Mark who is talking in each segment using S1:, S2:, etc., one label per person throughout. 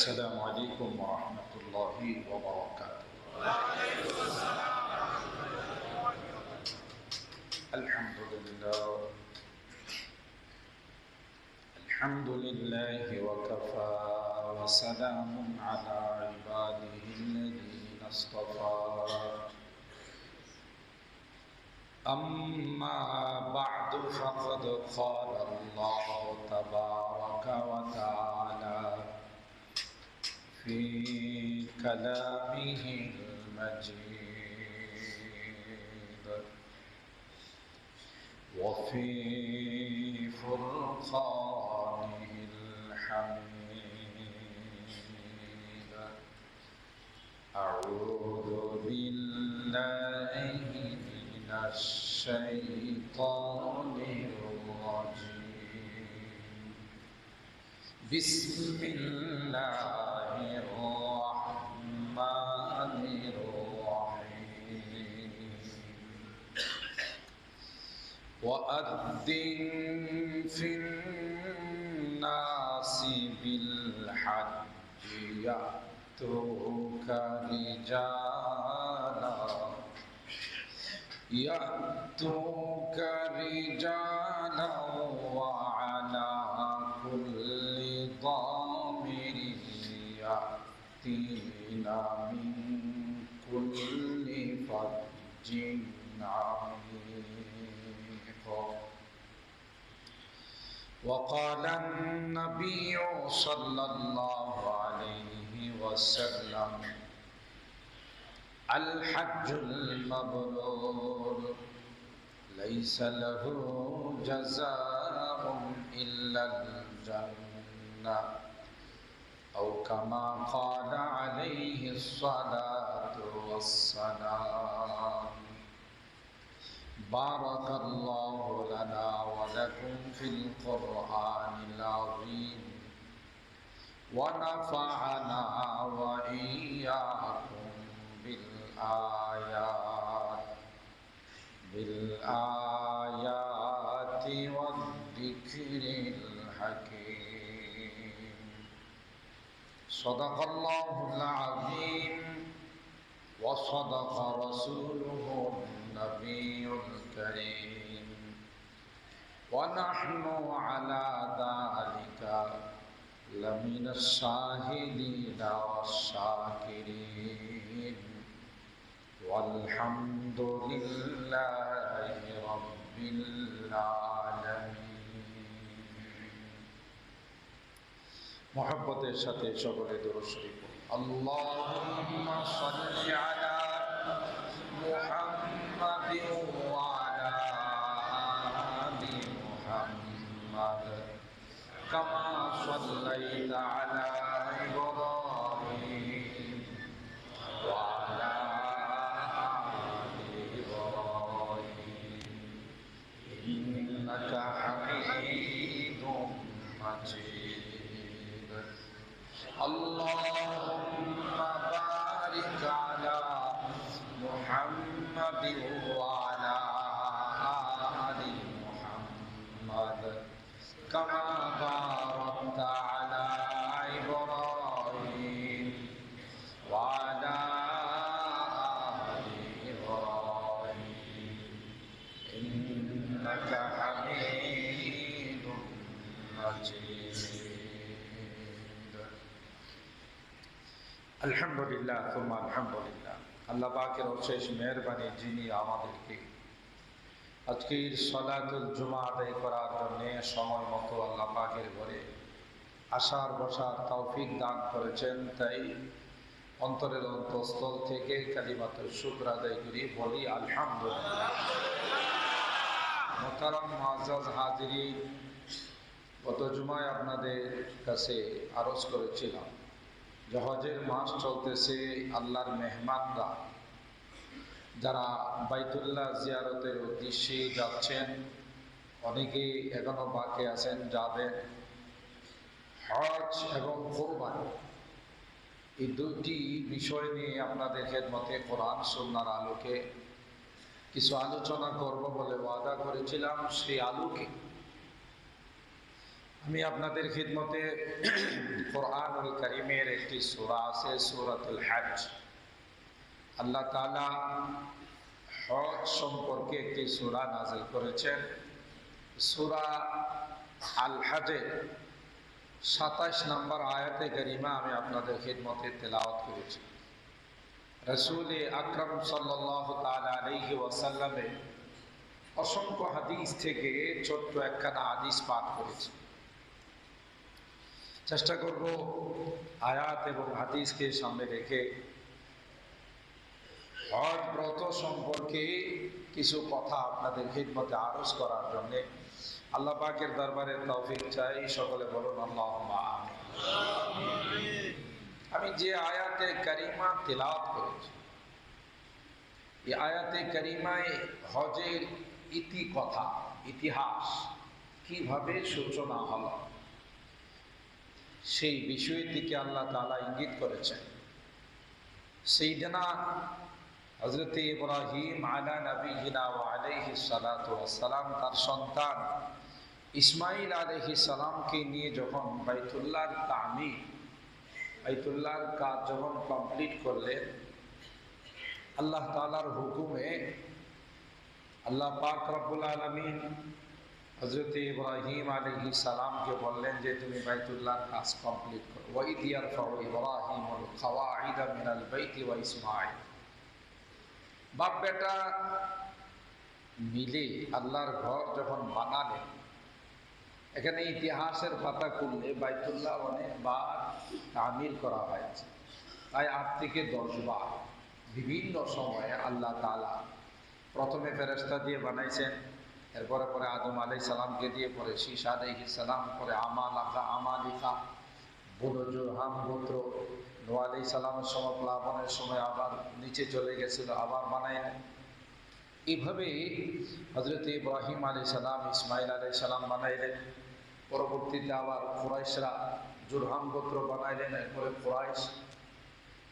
S1: السلام عليكم ورحمة الله وبركاته. الحمد لله وكفى وسلام على عباده الذين اصطفى. أما بعد فقد قال الله تبارك وتعالى في كلامه المجيد وفي فرقانه الحميد. أعوذ بالله من الشيطان الرجيم. بسم الله الرحمن الرحيم. وأذن في الناس بالحج يأتوك رجالا وعلى كل ضامر يأتين من كل فج عميق. وقال النبي صلى الله عليه وسلم: الحج المبرور ليس له جزاء إلا الجنة، أو كما قال عليه الصلاة والسلام. بارك الله لنا ولكم في القرآن العظيم، ونفعنا وإياكم بالآيات والذكر الحكيم. صدق الله العظيم وصدق رسوله النبي الكريم، ونحن على ذلك لمن الشاهدين والشاكرين، والحمد لله رب العالمين. محبতের সাথে সকলে দরুদ শরীফ পড়ি। আল্লাহুম্মা সাল্লি আলা মুহাম্মাদিন ওয়া আলা আলি মুহাম্মাদ কামা সাল্লাইতা আলা ইব্রাহিম ওয়া আলা إنك حميد مجيد. اللهم بارك على محمد وعلى آل محمد كما باركت على إبراهيم وعلى آل إبراهيم إنك حميد مجيد. আলহামদুলিল্লাহ সুম্মা আলহামদুলিল্লাহ। আল্লাহ পাকের অশেষ মেহেরবানি, যিনি আমাদেরকে আজকের সালাতুল জুমা আদায় করার জন্য সময় মতো আল্লাহ পাকের ঘরে আসার বসার তৌফিক দান করেছেন। তাই অন্তরের অন্তঃস্থল থেকে কালিমাতুল শুকর আদায় করি, বলি আলহামদুলিল্লাহ। মোহতারাম মুআজ্জাজ হাজিরিন, গত জুমায় আপনাদের কাছে আরজ করেছিলাম যে হজের মাস চলতেছে। আল্লাহর মেহমানরা যারা বাইতুল্লাহ জিয়ারতের উদ্দেশ্যে যাচ্ছেন, অনেকেই এখনো বাকি আছেন যাবেন। হজ এবং কুরবানি এই দুটি বিষয় নিয়ে আপনাদের খেদমতে কোরআন সুন্নাহর আলোকে কিছু আলোচনা করব বলে ওয়াদা করেছিলাম। সেই আলোকে আমি আপনাদের খিদমতে কোরআনুল কারীমের একটি সূরা আছে, সূরাতুল হজ। আল্লাহ তাআলা হজ সম্পর্কে একটি সূরা নাযিল করেছেন। সূরা আল হজের 27 নম্বর আয়াতে কারিমা আমি আপনাদের খিদমতে তেলাওয়াত করেছি। রাসূল আকরাম সাল্লাল্লাহু তাআলা আলাইহি ওয়াসাল্লামের অসংখ্য হাদিস থেকে ছোট্ট একখানা হাদিস পাঠ করেছি। চেষ্টা করব আয়াত এবং হাদিসকে সামনে রেখে হজ ব্রত সম্পর্কে কিছু কথা আপনাদের খিদমতে আরজ করার জন্য আল্লাহ পাকের দরবারে তৌফিক চাই। সকলে বলুন আল্লাহুম্মা আমিন। আমি যে আয়াতে কারিমা তিলাওয়াত করেছি, এই আয়াতে কারিমায় হজের ইতিহাস কিভাবে সূচনা হলো সেই বিষয়টিকে আল্লাহ তাআলা ইঙ্গিত করেছেন। সাইয়েদনা হযরত ইব্রাহিম আলা নবিয়িনা ওয়া আলাইহিস সালাতু ওয়াস সালাম তার সন্তান ইসমাঈল আলাইহিস সালামকে নিয়ে যখন বাইতুল্লাহর কাজ যখন কমপ্লিট করলেন, আল্লাহ তাআলার হুকুমে আল্লাহ পাক রব্বুল আলামিন হযরত ইব্রাহিম আলাইহিস সালামকে বললেন যে তুমি বাইতুল্লাহর কাজ কমপ্লিট করো। ওয়া ইয ইয়ারফাউ ইব্রাহিমুল কাওয়াইদা মিনাল বাইতি ওয়া ইসমাঈল। বাপ বেটা মিলে আল্লাহর ঘর যখন বানালেন, এখানে ইতিহাসের পাতা খুললে বাইতুল্লাহ অনেকবার তামির করা হয়েছে, প্রায় 8 থেকে 10 বার। বিভিন্ন সময়ে আল্লাহ তাআলা প্রথমে ফেরেশতা দিয়ে বানাইছেন, এরপরে পরে আদম আলাইহিস সালামকে দিয়ে, পরে শীশ আলাইহিস সালাম, পরে আমালিকা বনু জুরহাম গোত্র, নূহ আলাইহিস সালামের সময় প্লাবনের সময় আবার নিচে চলে গেছিল, আবার বানাইলেন। এইভাবে হযরত ইব্রাহিম আলাইহিস সালাম, ইসমাঈল আলাইহিস সালাম বানাইলেন। পরবর্তীতে আবার কুরাইশরা জুরহাম গোত্র বানাইলেন। এরপরে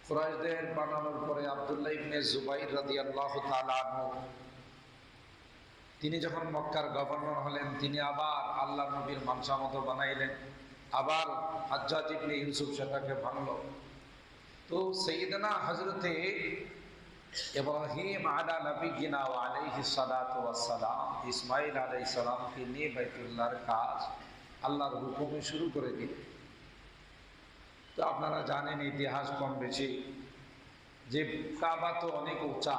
S1: কুরাইশদের বানানোর পরে আব্দুল্লাহ ইবনে জুবাইর রাদিয়াল্লাহু তাআলা আনহু তিনি যখন মক্কার গভর্নর হলেন, তিনি আবার আল্লাহ নবীর মানসা মতো বানাইলেন। আবার হাজ্জাজ ইবনে ইউসুফ সেটাকে ভাঙল। তো সাইয়েদনা হযরতে ইব্রাহিম আলা নবিয়িনা ওয়া আলাইহিস সালাতু ওয়াস সালাম ইসমাঈল আলাইহিস সালামকে নিয়ে বাইতুল্লাহর কাজ আল্লাহর হুকুমে শুরু করে দিলেন। তো আপনারা জানেন ইতিহাস কম বেশি, যে কাবা তো অনেক উঁচা,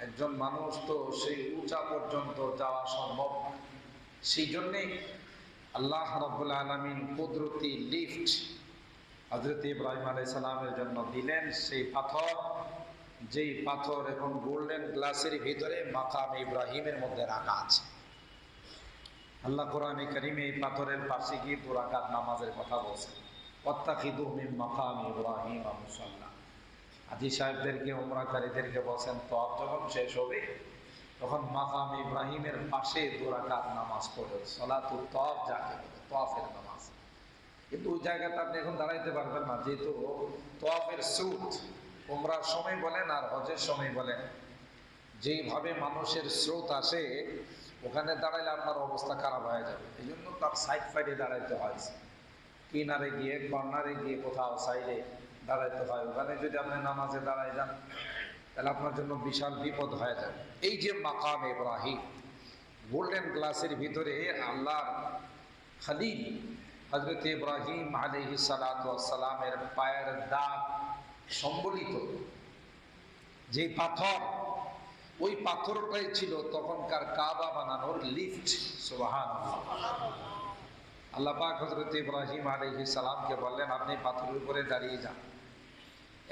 S1: একজন মানুষ তো সেই উঁচা পর্যন্ত যাওয়া সম্ভব না। সেই জন্যে আল্লাহ রাব্বুল আলামিন কুদরতি লিফট হযরত ইব্রাহিম আলাইহিস সালামের জন্য দিলেন। সেই পাথর, যেই পাথর এখন গোল্ডেন গ্লাসের ভিতরে মাকাম ইব্রাহিমের মধ্যে রাখা আছে। আল্লাহ কোরআনে কারীমে এই পাথরের পাশে গিয়ে 2 রাকাত নামাজের কথা বলছেন। ওয়াত্তাখিযু মিন মাকাম ইব্রাহিম মুসাল্লা। হাজী সাহেবদেরকে, উমরাকারীদেরকে বলছেন তওয়াফ যখন শেষ হবে তখন মাকাম ইব্রাহিমের পাশে 2 রাকাত নামাজ পড়ে, সালাতুত তওয়াফ যাকে বলে, তওয়াফের নামাজ। কিন্তু ওই জায়গাতে আপনি এখন দাঁড়াইতে পারবেন না, যেহেতু তওয়াফের স্রোত উমরার সময় বলেন আর হজের সময় বলেন, যেইভাবে মানুষের স্রোত আসে ওখানে দাঁড়াইলে আপনার অবস্থা খারাপ হয়ে যাবে। এই জন্য তার সাইড ফাইডে দাঁড়াইতে হয়, কিনারে গিয়ে, কর্নারে গিয়ে, কোথাও সাইডে দাঁড়াইতে হয়। ওখানে যদি আপনি নামাজে দাঁড়ায় যান তাহলে আপনার জন্য বিশাল বিপদ হয়ে যাবে। এই যে মাকাম ইব্রাহিম, গোল্ডেন গ্লাসের ভিতরে আল্লাহর খলিল হযরত ইব্রাহিম আলাইহিস সালাতু ওয়াস সালামের পায়ের দাগ সম্বলিত যে পাথর, ওই পাথরটাই ছিল তখনকার কাবা বানানোর লিফট। সুবহানাল্লাহ। আল্লাহ পাক হযরত ইব্রাহিম আলাইহিস সালামকে বললেন আপনি পাথরের উপরে দাঁড়িয়ে যান,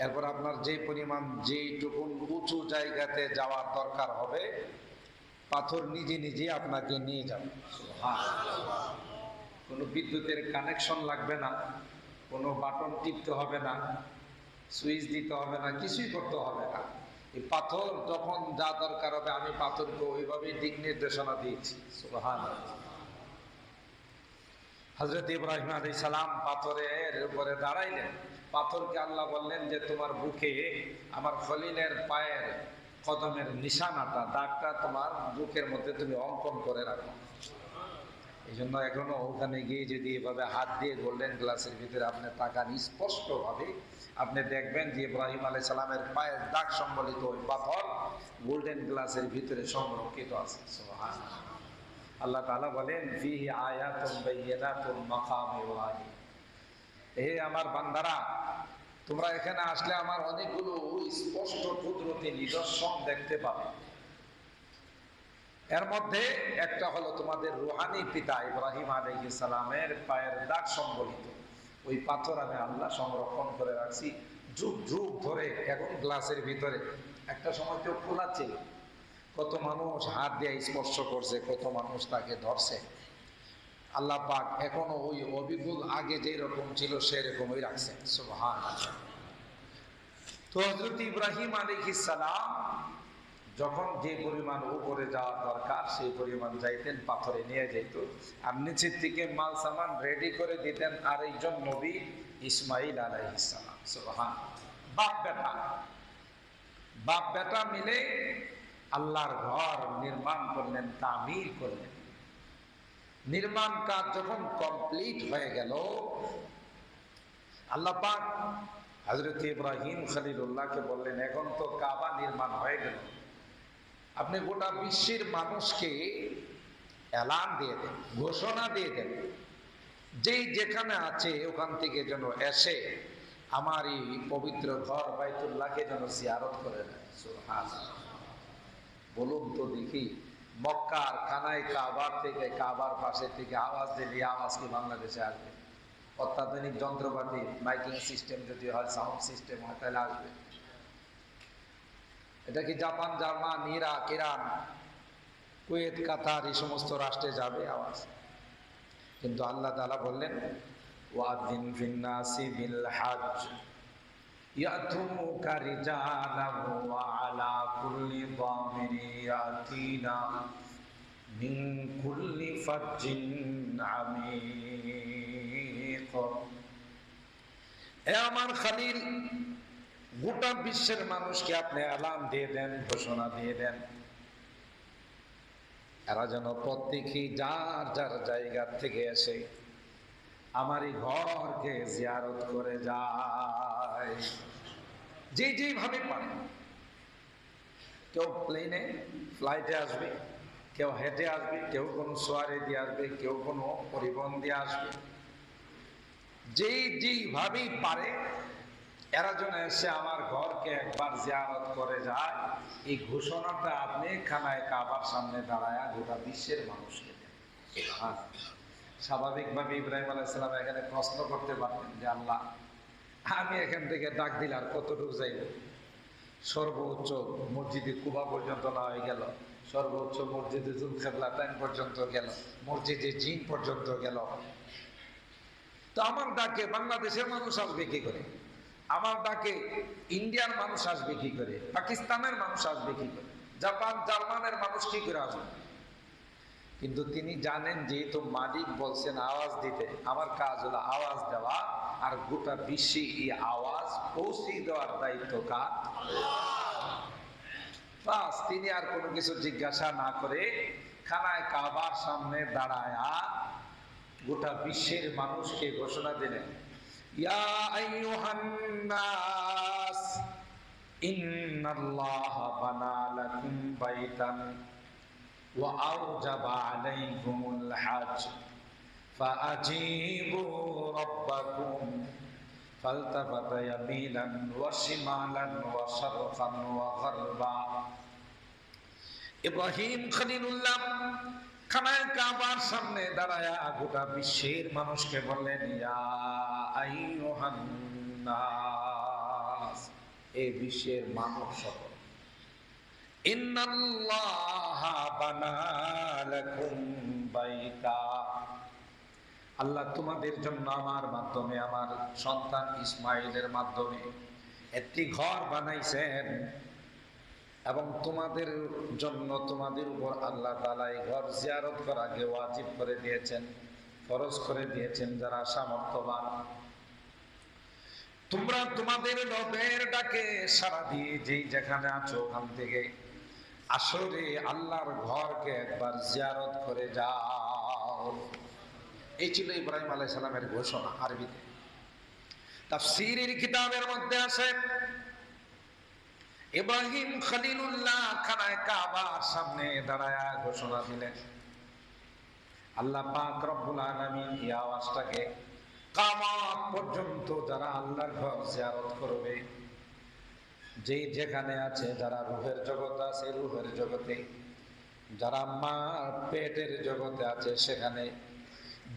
S1: এরপর আপনার যে পরিমাণ যেইটুকু উঁচু জায়গাতে যাওয়ার দরকার হবে পাথর নিজে নিজে আপনাকে নিয়ে যাবে। সুবহানাল্লাহ। কোনো বিদ্যুতের কানেকশন লাগবে না, কোনো বাটন টিপতে হবে না, সুইচ দিতে হবে না, কিছুই করতে হবে না। এই পাথর যখন যা দরকার হবে আমি পাথরকে ওইভাবেই দিক নির্দেশনা দিয়েছি। সুবহানাল্লাহ। হযরত ইব্রাহিম আলাইহিস সালাম পাথরের উপরে দাঁড়াইলেন। পাথরকে আল্লাহ বললেন যে তোমার বুকে আমার খলিলের পায়ের কদমের নিশানাটা, দাগটা তোমার বুকের মধ্যে তুমি অঙ্কন করে রাখো। এই জন্য এখনো ওখানে গিয়ে যদি এভাবে হাত দিয়ে গোল্ডেন গ্লাসের ভিতরে আপনি তাকান স্পষ্টভাবে, আপনি দেখবেন যে ইব্রাহিম আলাইহিস সালামের পায়ের দাগ সম্বলিত ওই পাথর গোল্ডেন গ্লাসের ভিতরে সংরক্ষিত আছে। সুবহানাল্লাহ। আল্লাহ তাআলা বলেন ফিহি আয়াতুন বাইয়িনাতুন মাকাম ইব্রাহিম, হে আমার বান্দারা, তোমরা এখানে আসলে আমার অনেকগুলো স্পষ্ট কুদরতি নিদর্শন দেখতে পাবে। এর মধ্যে একটা হলো তোমাদের রুহানি পিতা ইব্রাহিম আলাইহিস সালামের পায়ের দাগ সম্বলিত ওই পাথর আমি আল্লাহ সংরক্ষণ করে রাখছি যুগ যুগ ধরে। এখন গ্লাসের ভিতরে একটা সময় কেউ খোলা ছিল, কত মানুষ হাত দিয়ে স্পর্শ করছে, কত মানুষ তাকে ধরছে। আল্লাহ পাক এখনো ওই অবিগুল আগে যে রকম ছিল সেরকমই রাখছেন। সুবহানাল্লাহ। তো হযরত ইব্রাহিম আলাইহিস সালাম যখন যে পরিমাণ উপরে যাওয়ার দরকার সেই পরিমাণ যাইতেন, পাথরে নিয়ে যেত, আর নিচের থেকে মাল সামান রেডি করে দিতেন আরেকজন নবী ইসমাইল আলাইহিস সালাম। সুবহানাল্লাহ। বাপ বেটা মিলে আল্লাহর ঘর নির্মাণ করলেন, তামির করলেন। নির্মাণ কাজ যখন কমপ্লিট হয়ে গেল, আল্লাহ পাক হযরত ইব্রাহিম খলিলুল্লাহকে বললেন, এখন তো কাবা নির্মাণ হয়ে গেল, আপনি গোটা বিশ্বের মানুষকে এলান দিয়ে দেন, ঘোষণা দিয়ে দেন, যেই যেখানে আছে ওখান থেকে যেন এসে আমার এই পবিত্র ঘর বাইতুল্লাহকে যেন জিয়ারত করে নেয়। সুবহানাল্লাহ। বলুন তো দেখি, মক্কার খানায় কাবার থেকে, কাবার পাশে থেকে আওয়াজ দিলে আওয়াজ কি বাংলাদেশে আসবে? অত্যাধুনিক যন্ত্রপাতি, মাইকিং সিস্টেম যদি হয়, সাউন্ড সিস্টেম হয়, তাহলে আসবে। এটা কি Japan, German, Iraq, Iran, Kuwait, Qatar এই সমস্ত রাষ্ট্রে যাবে আওয়াজ? কিন্তু আল্লাহ তাআলা বললেন ওয়াযিন ফিন্নাসি বিল হজ্জ ইয়াতুকা রিজালান ওয়া আলা কুল্লি দামিরি ইয়াতিনা মিন কুল্লি ফাজ্জিন আমিক। এ আমার খলিল, গোটা বিশ্বের মানুষকে আপনি এলান দিয়ে দেন, ঘোষণা দিয়ে দেন, এরা যেন প্রত্যেকে যার যার জায়গা থেকে এসে আমার এই ঘরকে জিয়ারত করে যায়, যে যেভাবে পারে। কেউ প্লেনে ফ্লাইটে আসবে, কেউ হেঁটে আসবে, কেউ কোনো সোয়ারে দিয়ে আসবে, কেউ কোনো পরিবহন দিয়ে আসবে, যেই যেইভাবেই পারে এরা যেন এসে আমার ঘরকে একবার জিয়ারত করে যায়। এই ঘোষণাটা আপনি খানায় কাবার সামনে দাঁড়ায় গোটা বিশ্বের মানুষকে দেন। স্বাভাবিকভাবে ইব্রাহিম আলাইহিস সালাম এখানে প্রশ্ন করতে পারতেন যে আল্লাহ, আমি এখান থেকে ডাক দিলে আর কতটুকু যাইব? সর্বোচ্চ মসজিদে কুবা পর্যন্ত না হয়ে গেল, সর্বোচ্চ মসজিদে জুলকিবলাতাইন পর্যন্ত গেল, মসজিদে জিন পর্যন্ত গেল। তো আমার ডাকে বাংলাদেশের মানুষ আসবে কি করে? আমার ডাকে ইন্ডিয়ার মানুষ আসবে কি করে? পাকিস্তানের মানুষ আসবে কি করে? জাপান, জার্মানের মানুষ কি করে আসবে? কিন্তু তিনি জানেন যেহেতু মালিক বলছেন আওয়াজ দিতে, আমার কাজ হলো আওয়াজ দেওয়া, আর গোটা বিশ্বে এই আওয়াজ পৌঁছে দেওয়ার দায়িত্ব কার? বাস তিনি আর কোনো কিছু জিজ্ঞাসা না করে খানায় কাবার সামনে দাঁড়ায়া গোটা বিশ্বের মানুষকে ঘোষণা দিলেন, ইয়া আইয়ুহান নাস ইন্নাল্লাহা বানা লাকুম বাইতান ওয়া আওজাবা আলাইকুমুল হজ্জ ফাআজিবু রাব্বাকুম ফালতাফাতা ইয়ামিনান ওয়া শিমালান ওয়া শারকান ওয়া গারবা। ইব্রাহিম খলিলুল্লাহ খানায় কাবার সামনে দাঁড়ায়া গোটা বিশ্বের মানুষকে বললেন, ইয়া আইয়ুহান নাস, এই বিশ্বের মানব সকল, ইন্নাল্লাহা বানা লাকুম বাইতা, আল্লাহ তোমাদের জন্য আমার মাধ্যমে, আমার সন্তান ইসমাইলের মাধ্যমে একটি ঘর বানাইছেন, এবং তোমাদের জন্য, তোমাদের উপর আল্লাহ তাআলা এই ঘর জিয়ারত করাকে ওয়াজিব করে দিয়েছেন, ফরজ করে দিয়েছেন যারা সামর্থ্যবান। তোমরা তোমাদের রবের ডাকে সাড়া দিয়ে যেই যেখানে আছো ওখান থেকে আসরে আল্লাহর ঘরকে একবার জিয়ারত করে যাও। এই ছিল ইব্রাহিম আলাইহিস সালামের ঘোষণা আরবিতে। তাফসীরের কিতাবের মধ্যে আছে ইব্রাহিম খলিলুল্লাহ খানায় কাবার সামনে দাঁড়ায় ঘোষণা দিলেন, আল্লাহ পাক রব্বুল আলামিন এই আওয়াজটাকে কিয়ামত পর্যন্ত যারা আল্লাহর ঘর জিয়ারত করবে, যে যেখানে আছে, যারা রূহের জগতে আছে রূহের জগতে, যারা মার পেটের জগতে আছে সেখানে,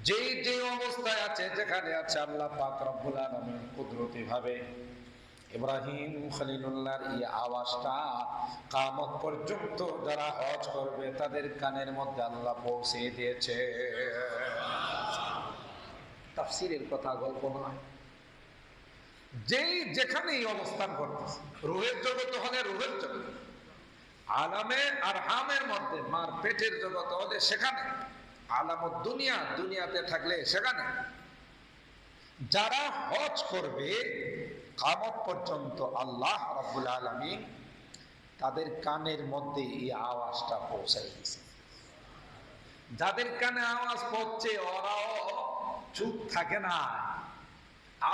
S1: যে যে অবস্থায় আছে যেখানে আছে, আল্লাহ পাক রব্বুল আলামিন কুদরতি ভাবে ইব্রাহিম খলিলুল্লাহর এই আওয়াজটা কিয়ামত পর্যন্ত যারা হজ করবে তাদের কানের মধ্যে আল্লাহ পৌঁছে দিয়েছে। তাফসীরের কথা, গল্প নয়। যেই যেখানেই অবস্থান করতেছে, রূহের জগৎ হলে রূহের জগৎ, আলামে আরহামের মধ্যে মার পেটের জগৎ হলে সেখানে, আলামত দুনিয়া দুনিয়াতে থাকলে সেখানে, যারা হজ করবে কিয়ামত পর্যন্ত আল্লাহ রাব্বুল আলামিন তাদের কানের মধ্যে এই আওয়াজটা পৌঁছাই দিয়েছে। যাদের কানে আওয়াজ পৌঁছে ওরাও চুপ থাকে না,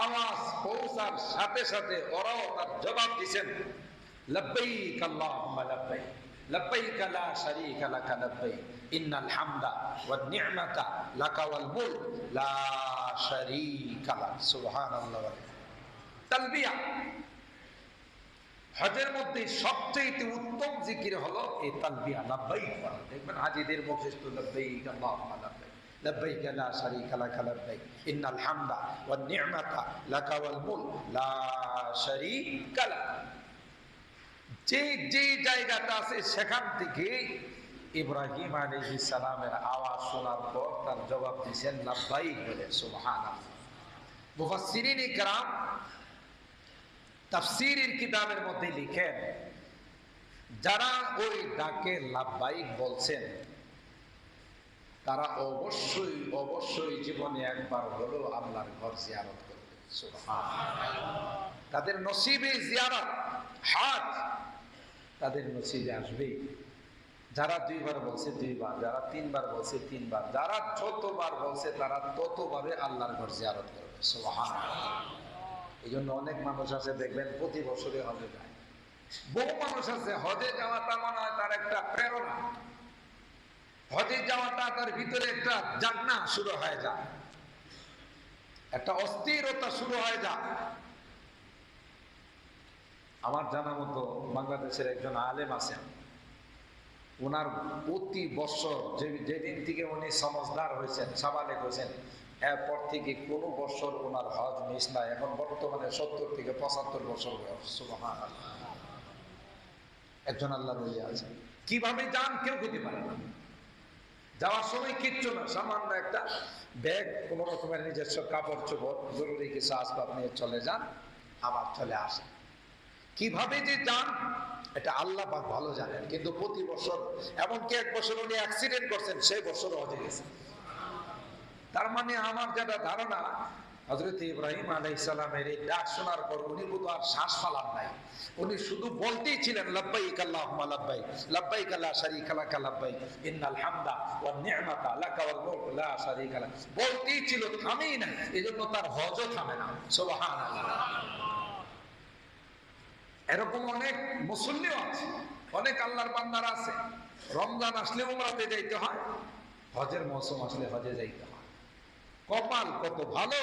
S1: আওয়াজ পৌঁছার সাথে সাথে ওরাও তার জবাব দিয়েছেন, লব্বাইক আল্লাহুম্মা লব্বাইক লব্বাইক লা শারীকা লাক লব্বাইক ইন্নাল হামদা ওয়ান নি'মাতা লাকা ওয়াল মুলক লা শারীকা লাক। সুবহানাল্লাহ। তালবিয়া হজের মধ্যে সবচেয়ে উত্তম জিকির হলো এই তালবিয়া, লব্বাইক। দেখবেন হাজীদের মুখে তো লব্বাইক আল্লাহুম্মা লব্বাইক লব্বাইক লা শারীকা লাক লব্বাইক ইন্নাল হামদা ওয়ান নি'মাতা লাকা ওয়াল মুলক লা শারীকা লাক। যে যে জায়গাটা আছে সেখান থেকে ইব্রাহিম আলাইহিস সালামের আওয়াজ শোনার পর তার জবাব দিয়েছেন লব্বাইক বলে। সুবহানাল্লাহ। মুফাসসিরিন ইকরাম তাফসীরের কিতাবের মধ্যে লিখেন, যারা ওই ডাকে লাব্বাইক বলছেন তারা অবশ্যই অবশ্যই জীবনে একবার হলেও আল্লাহর ঘর জিয়ারত করবে। সুবহানাল্লাহ। তাদের নসিবে জিয়ারত, হজ তাদের নসিবে আসবে। যারা দুইবার বলছে দুইবার, যারা তিনবার বলছে তিনবার, যারা যতবার বলছে তারা ততভাবে আল্লাহর ঘর জিয়ারত করবে। সুবহানাল্লাহ। এই জন্য অনেক মানুষ আছে দেখবেন প্রতি বছরে হজে যায়। বহু মানুষ আছে হজে যাওয়াটা মনে হয় তার একটা প্রেরণা, হজে যাওয়াটা তার ভিতরে একটা জান্নাত শুরু হয়ে যায়, একটা অস্থিরতা শুরু হয়ে যায়। আমার জানা মতো বাংলাদেশের একজন আলেম আছেন, ওনার প্রতি বছর যেদিন থেকে উনি সমজদার হয়েছেন, সাবালেক হয়েছেন, এরপর থেকে কোনো বছর ওনার হজ মিস নাই। এখন বর্তমানে 70 থেকে 75 বছর বয়স। সুবহানাল্লাহ। একজন আল্লাহর ওলি আছেন, কিভাবে যান কেউ খেতে পারে না। যাওয়ার সময় কিচ্ছু না, সামান্য একটা ব্যাগ, কোনো রকমের নিজস্ব কাপড় চোপড়, জরুরি কিছু আসবাব নিয়ে চলে যান, আবার চলে আসেন। কিভাবে যে যান এটা আল্লাহ পাক ভালো জানেন। কিন্তু প্রতি বছর, এমনকি এক বছর উনি অ্যাক্সিডেন্ট করছেন, সেই বছর হজে গেছেন। তার মানে আমার যেটা ধারণা, হযরত ইব্রাহিম আলাইহিস সালামের এই ডাক শোনার পর উনি বোধ আর শ্বাস ফালান নাই, উনি শুধু বলতেই ছিলেন লব্বাইক আল্লাহুম্মা লব্বাইক লব্বাইক লা শারীকা লাক লব্বাইক ইন্নাল হামদা ওয়ান নি'মাতা লাকা ওয়াল মুলক লা শারীকা লাক। বলতেই ছিল, থামেই নাই। এজন্য তার হজও থামে না। সুবহানাল্লাহ। এরকম অনেক মুসল্লিও আছে, অনেক আল্লাহর বান্দারা আছে, রমজান আসলে উমরাতে যাইতে হয়, হজের মৌসুম আসলে হজে যাইতে হয়। কপাল কত ভালো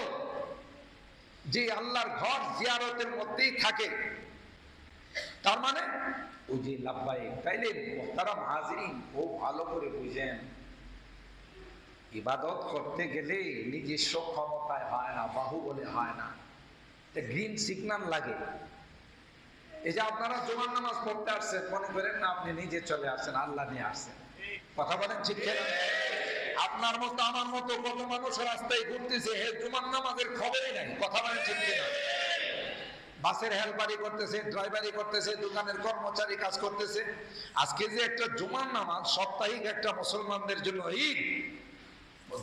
S1: যে আল্লাহর ঘর জিয়ারতের মধ্যেই থাকে। তার মানে ওই যে লাব্বাইক, তাইলে মুহতারাম হাজিরিন খুব ভালো করে বুঝেন, ইবাদত করতে গেলে নিজস্ব ক্ষমতায় হয় না, বাহুবলে হয় না, গ্রিন সিগন্যাল লাগে। এই যে আপনারা জুমার নামাজ পড়তে আসছেন, মনে করেন না আপনি নিজে চলে আসছেন, আল্লাহ নিয়ে আসছেন। কথা বলেন ঠিক কিনা? আপনার মতো আমার মতো কত মানুষ রাস্তায় ঘুরতেছে, হে জুমার নামাজের খবরই নাই। কথা বলেন ঠিক কিনা? বাসের হেল্পারি করতেছে, ড্রাইভারি করতেছে, দোকানের কর্মচারী কাজ করতেছে। আজকে যে একটা জুমার নামাজ সাপ্তাহিক একটা মুসলমানদের জন্য ঈদ,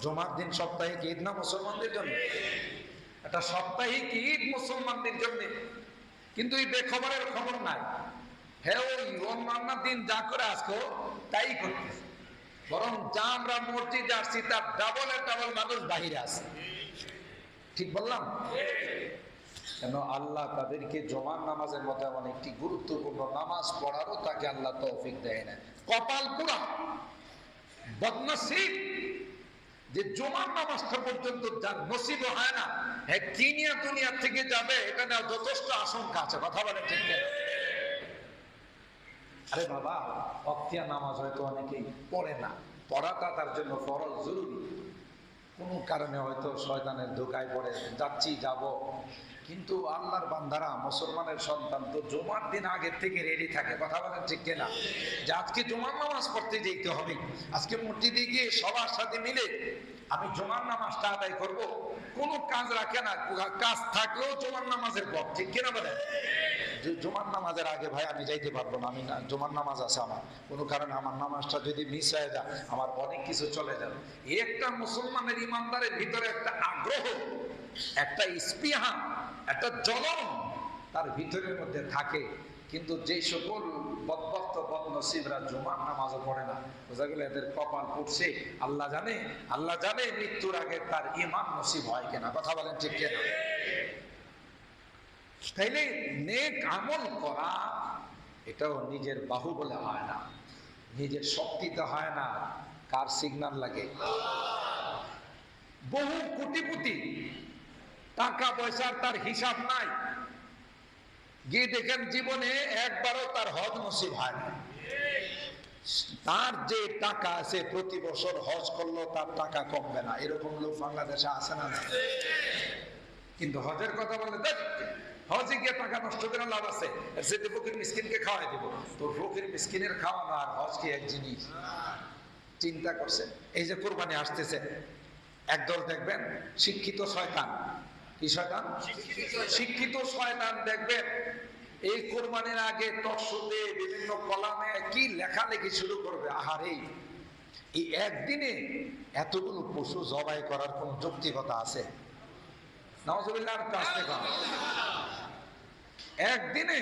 S1: জুমার দিন সাপ্তাহিক ঈদ না মুসলমানদের জন্য, একটা সাপ্তাহিক ঈদ মুসলমানদের জন্য। কিন্তু এই বেখবরের খবর নাই। হ্যাঁ, ওই অন্যান্য দিন যা করে আজকে তাই করতেছে। বরং যা আমরা মসজিদে আসছি তার ডাবলের ডাবল মানুষ বাহিরে আছে। ঠিক বললাম? কেন আল্লাহ তাদেরকে জুমার নামাজের মতো এমন একটি গুরুত্বপূর্ণ নামাজ পড়ারও তাকে আল্লাহ তৌফিক দেয় না। কপাল পুরা বদনসিব যে জুমার নামাজটা পর্যন্ত যার নসিব হয় না, হ্যাঁ কিনিয়া দুনিয়া থেকে যাবে, এটা না যথেষ্ট আশঙ্কা আছে। কথা বলে ঠিক না? আরে বাবা, অক্তিয়া নামাজ হয়তো অনেকেই পড়ে না, পড়াটা তার জন্য ফরজ জরুরি। কোনো কারণে হয়তো শয়তানের ধোকায় পড়ে যাচ্ছি যাব, কিন্তু আল্লাহর বান্দারা, মুসলমানের সন্তান তো জুমার দিন আগের থেকে রেডি থাকে। কথা বলেন ঠিক কিনা? যে আজকে জুমার নামাজ পড়তে যেতে হবে, আজকে মসজিদে গিয়ে সবার সাথে মিলে আমি জুমার নামাজটা আদায় করব। কোনো কাজ রাখে না, কাজ থাকলেও জুমার নামাজের পর। ঠিক কিনা বলেন? যে জুমার নামাজের আগে ভাই আমি যাইতে পারবো না, আমি না, জুমার নামাজ আছে আমার, কোনো কারণে আমার নামাজটা যদি মিস হয়ে যায় আমার অনেক কিছু চলে যাবে। এই একটা মুসলমানের ইমানদারের ভিতরে একটা আগ্রহ, একটা স্পৃহা, একটা জ্বলন তার ভিতরের মধ্যে থাকে। কিন্তু যে সকল বদবক্ত বদনসিবরা জুমার নামাজও পড়ে না, বোঝা গেল এদের কপাল পড়ছে। আল্লাহ জানে, আল্লাহ জানে মৃত্যুর আগে তার ঈমান নসিব হয় কিনা। কথা বলেন ঠিক কিনা? তাইলে নেক আমল করা এটাও নিজের বাহুবলে হয় না, নিজের শক্তিতে হয় না। কার সিগন্যাল লাগে? বহু কোটিপতি, টাকা পয়সার তার হিসাব নাই, গিয়ে দেখেন জীবনে একবারও তার হজ নসিব হয় না। তার যে টাকা আছে প্রতি বছর হজ করলো তার টাকা কমবে না, এরকম লোক বাংলাদেশে আছে না? কিন্তু হজের কথা বলে দেখ, হজে গিয়ে টাকা নষ্ট করে লাভ আছে, সেটা ফকির মিসকিনকে খাওয়াই দিব। তো ফকির মিসকিনের খাওয়ানো আর হজ কি এক জিনিস? চিন্তা করছে? এই যে কোরবানি আসতেছে, একদল দেখবেন শিক্ষিত শয়তান। কি শয়তান? শিক্ষিত শয়তান দেখবেন এই কোরবানির আগে তফসিলে বিভিন্ন কলামে কি লেখালেখি শুরু করবে। আহারে, এই একদিনে এতগুলো পশু জবাই করার কোন যৌক্তিকতা আছে? নাউজুবিল্লাহর কাছে কম। একদিনে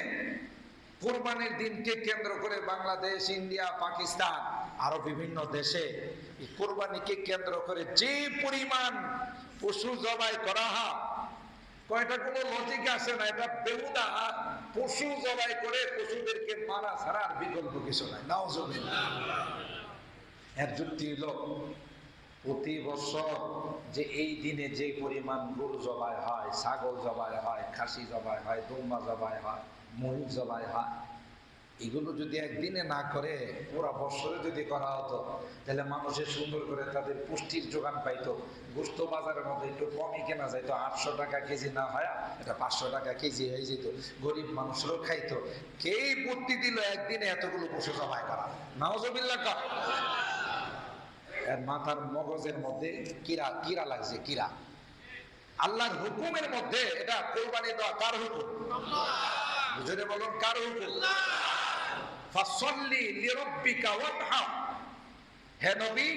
S1: কোরবানির দিনকে কেন্দ্র করে বাংলাদেশ, ইন্ডিয়া, পাকিস্তান আরো বিভিন্ন দেশে কোরবানিকে কেন্দ্র করে যে পরিমাণ পশু জবাই করা হয়, কয়টা কোনো লজিক আছে না? এটা বেহুদা পশু জবাই করে পশুদেরকে মারা ছাড়া আর বিকল্প কিছু নাই। নাউজুবিল্লাহ। এর যুক্তি হলো প্রতি বছর যে এই দিনে যে পরিমাণ গরু জবাই হয়, ছাগল জবাই হয়, খাসি জবাই হয়, দুম্বা জবাই হয়, মহিষ জবাই হয়, এগুলো যদি একদিনে না করে পুরা বছরে যদি করা হতো, তাহলে মানুষের সুন্দর করে তাদের পুষ্টির যোগান পাইতো। গোস্ত বাজারের মধ্যে একটু কমই কেনা যাইতো, 800 টাকা কেজি না হয় এটা 500 টাকা কেজি হয়ে যেত, গরিব মানুষরাও খাইতো। কে বুদ্ধি দিল একদিনে এতগুলো পশু জবাই করা? নাউজুবিল্লাহ। এর মাথার মগজের মধ্যে কিরা কিরা লাগছে, কিরা। আল্লাহর হুকুমের মধ্যে এটা কোরবানি দেওয়া কার হুকুম? বুঝে বলুন, কার হুকুম? ফাসল্লি লিরাব্বিকা ওয়ানহার। হে নবী,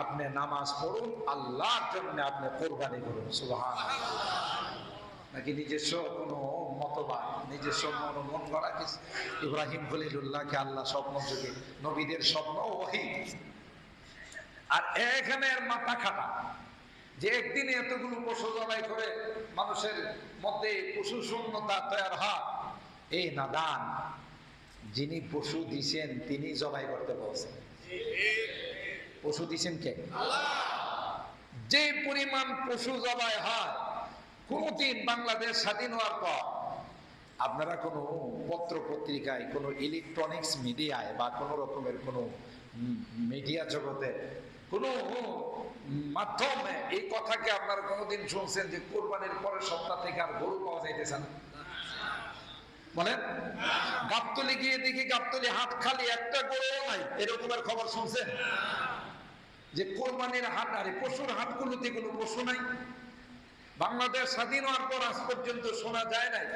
S1: আপনি নামাজ পড়ুন, আল্লাহর জন্য আপনি কোরবানি করুন। সুবহানাল্লাহ। নাকি নিজস্ব কোনো মতবাদ, নিজস্ব মন গড়া কিছু? ইব্রাহিম খলিলুল্লাহকে আল্লাহ স্বপ্ন যুগে, নবীদের স্বপ্ন ওহী। আর এখানে মাথা খাটা যে একদিনে এতগুলো পশু জবাই করে মানুষের মধ্যে পশু শূন্যতা তৈরি হয়। এই নাদান, যিনি পশু দিছেন তিনি জবাই করতে বলছেন। পশু দিছেন কে? আল্লাহ। যে পরিমাণ পশু জবাই হয়, কোনদিন বাংলাদেশ স্বাধীন হওয়ার পর আপনারা কোনো পত্র পত্রিকায়, কোনো ইলেকট্রনিক্স মিডিয়ায় বা কোনো রকমের কোনো মিডিয়া জগতে কোনো মাধ্যমে এই কথাকে আপনারা কোনোদিন শুনছেন যে কোরবানির পরের সপ্তাহ থেকে আর গরু পাওয়া যাইতেছে না? বলেন, গাবতলী গিয়ে দেখি গাবতলী হাট খালি, একটা গরুও নাই, এরকমের খবর শুনছেন? যে কোরবানির হাট, আরে পশুর হাটগুলোতে কোনো পশু নাই। বাংলাদেশ স্বাধীন হওয়ার পর আজ পর্যন্ত শোনা যায় নাই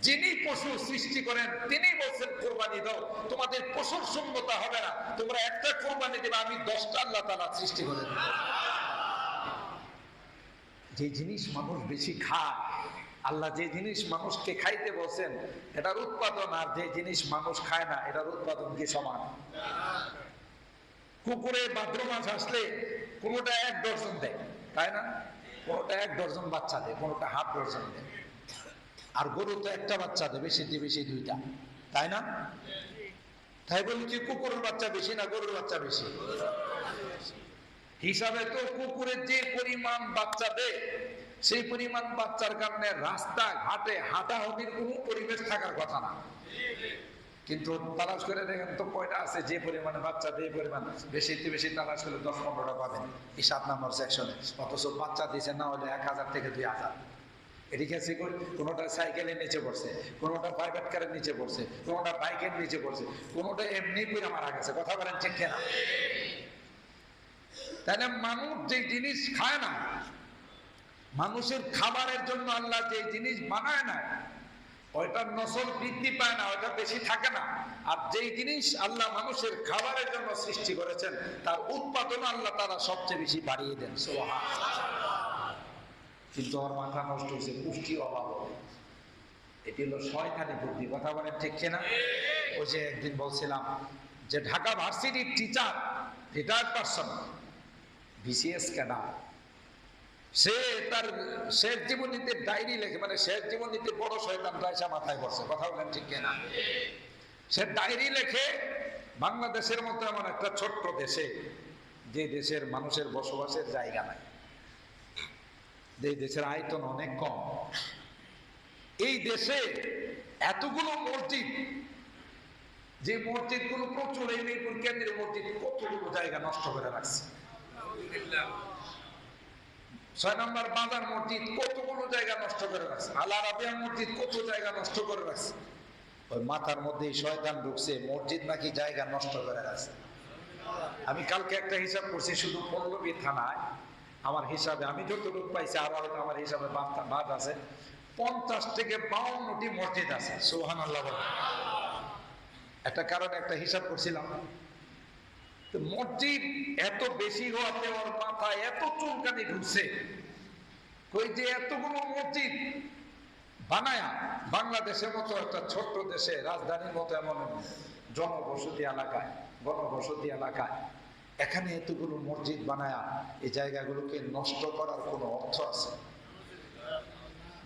S1: যিনি পশু সৃষ্টি করেন তিনি বলছেন কোরবানি দাও, তোমাদের পশুর শূন্যতা হবে না, তোমরা একটা কোরবানি দেবে, আমি 10টা আল্লাহ তাআলা সৃষ্টি করে দেব। যে জিনিস মানুষ বেশি খায়, আল্লাহ যে জিনিস মানুষকে খাইতে বলছেন এটার উৎপাদন আর যে জিনিস মানুষ খায় না এটার উৎপাদন কি সমান? কুকুরে ভাদ্র মাস আসলে কোনোটা 1 ডজন দেয়, তাই না? কোনোটা 1 ডজন বাচ্চা দেয়, কোনোটা হাফ ডজন দেয়। আর গরু তো একটা বাচ্চা দেয়, বেশি বেশি 2টা, তাই না? তাই বলি কি কুকুরের বাচ্চা বেশি না গরুর বাচ্চা বেশি? হিসাবে তো কুকুরের যে পরিমাণ বাচ্চা দেয় সেই পরিমাণ বাচ্চার কারণে রাস্তা ঘাটে হাঁটাহাঁটির কোনো পরিবেশ থাকার কথা না। কিন্তু তালাশ করে দেখেন তো কয়টা আছে যে পরিমাণে বাচ্চা দেয়, পরিমাণ বেশি বেশি তালাশ করলে 10-15টা পাবেন এই 7 নম্বর সেকশনে। অথচ বাচ্চা দিয়েছে না হলে 1000 থেকে 2000। এদিকে কোনোটা সাইকেলের নিচে পড়ছে, কোনোটা প্রাইভেট কারের নিচে পড়ছে, কোনোটা বাইকের নিচে পড়ছে, কোনোটা এমনি পুরা মারা গেছে। কথা বলেন ঠিক কিনা? তাহলে মানুষ যে জিনিস খায় না, মানুষের খাবারের জন্য আল্লাহ যে জিনিস বানায় না, ওইটার নসল বৃদ্ধি পায় না, ওইটা বেশি থাকে না। আর যেই জিনিস আল্লাহ মানুষের খাবারের জন্য সৃষ্টি করেছেন তার উৎপাদন আল্লাহ তারা সবচেয়ে বেশি বাড়িয়ে দেন। কিন্তু ওর মাথা নষ্ট হয়েছে পুষ্টি অভাব। এটি হলো শয়তানি বুদ্ধি। কথা বলেন ঠিক কিনা? ওই যে একদিন বলছিলাম যে ঢাকা ভার্সিটির teacher, retired person, BCS cadre, সে তার শেষ জীবনীতে ডায়েরি লেখে, মানে শেষ জীবনীতে বড় শয়তানটা এসে মাথায় পড়ছে। কথা বলেন ঠিক কিনা? সে ডায়েরি লেখে বাংলাদেশের মতো এমন একটা ছোট্ট দেশে, যে দেশের মানুষের বসবাসের জায়গা নাই, যে দেশের আয়তন অনেক কম, এই দেশে এতগুলো মসজিদ, যে মসজিদগুলো প্রচুর, এই মিরপুর কেন্দ্রীয় মসজিদ কতগুলো জায়গা নষ্ট করে রাখছে। 6 নম্বর বাজার মসজিদ কতগুলো জায়গা নষ্ট করে রাখছে। আল আরাবিয়া মসজিদ কত জায়গা নষ্ট করে রাখছে। ওই মাথার মধ্যে শয়তান ঢুকছে, মসজিদ নাকি জায়গা নষ্ট করে রাখছে। আমি কালকে একটা হিসাব করছি, শুধু পল্লবী থানায় আমার হিসাবে, আমি যতটুকু পাইছি, আর হয়তো আমার হিসাবে বাদ আছে, 50 থেকে 52টি মসজিদ আছে। সুবহানাল্লাহ। একটা কারণে একটা হিসাব করছিলাম, মসজিদ এত বেশি হওয়াতে ওর মাথায় এত চুলকানি ঢুকছে, কই যে এতগুলো মসজিদ বানায়া বাংলাদেশের মতো একটা ছোট্ট দেশে, রাজধানীর মতো এমন জনবসতি এলাকায়, গণবসতি এলাকায়, এখানে এতগুলো মসজিদ বানায়া এই জায়গাগুলোকে নষ্ট করার কোনো অর্থ আছে?